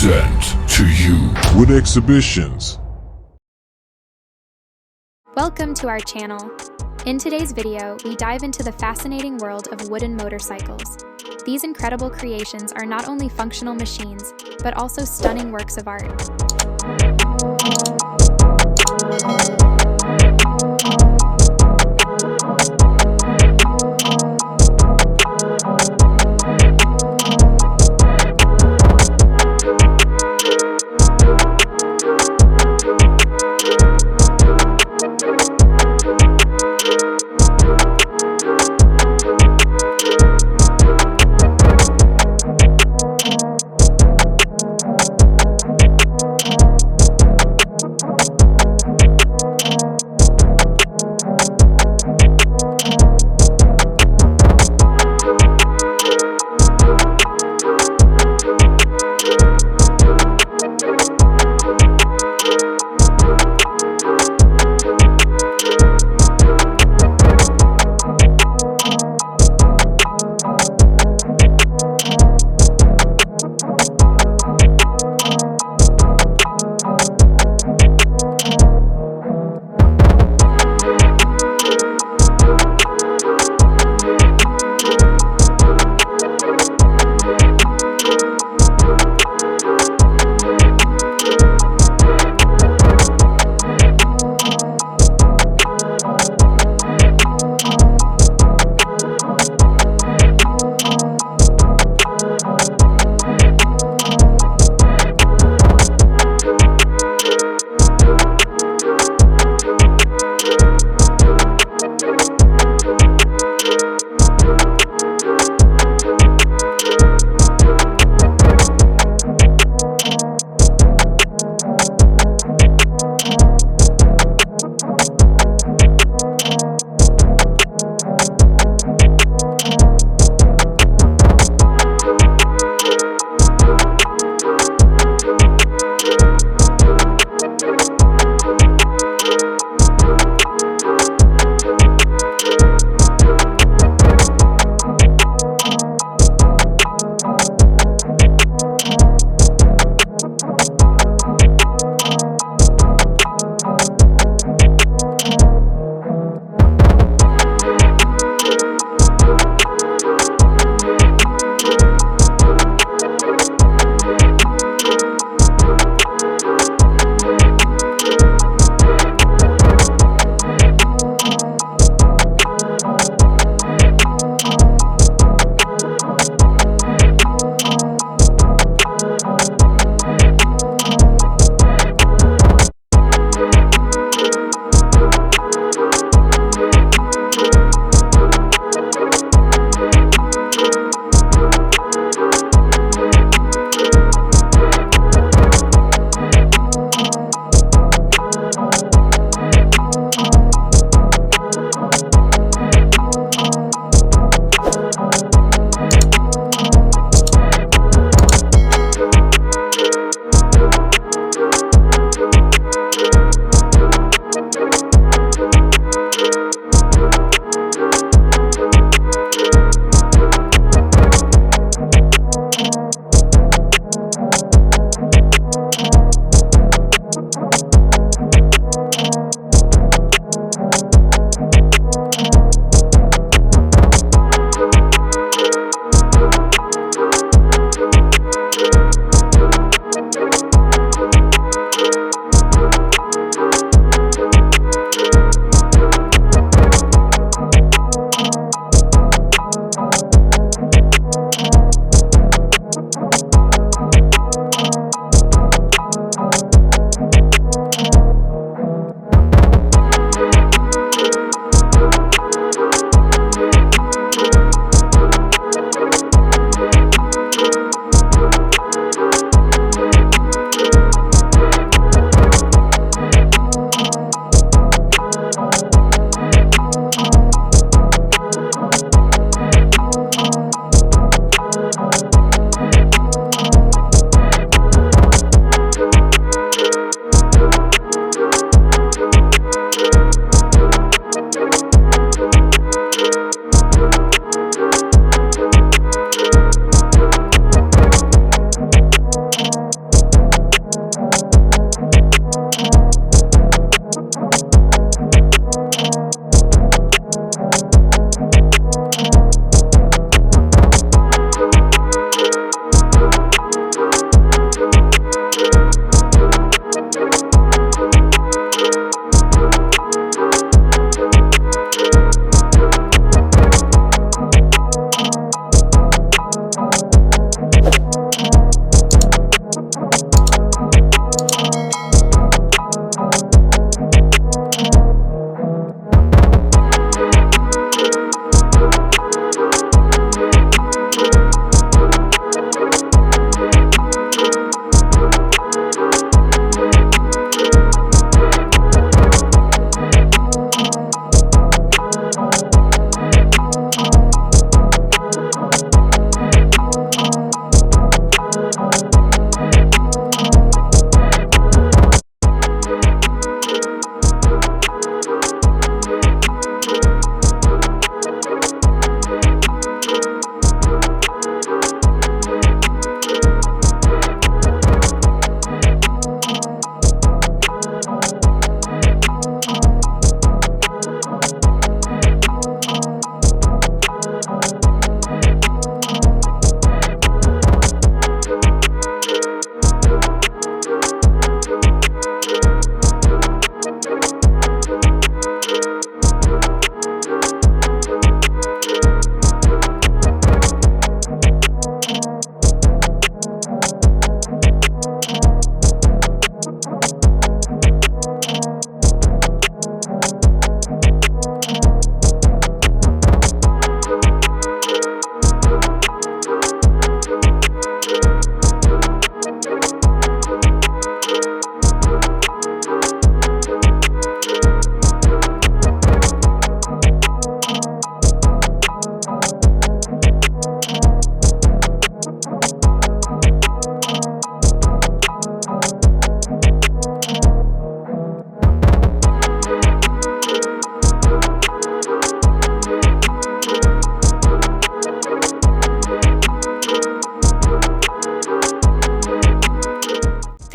present to you Wood Exhibitions. Welcome to our channel. In today's video, we dive into the fascinating world of wooden motorcycles. These incredible creations are not only functional machines, but also stunning works of art.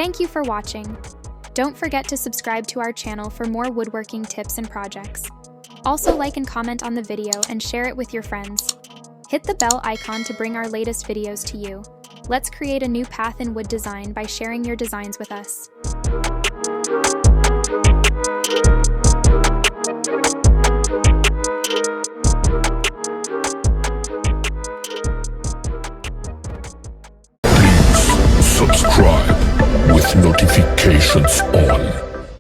Thank you for watching. Don't forget to subscribe to our channel for more woodworking tips and projects. Also like and comment on the video and share it with your friends. Hit the bell icon to bring our latest videos to you. Let's create a new path in wood design by sharing your designs with us. Subscribe with notifications on.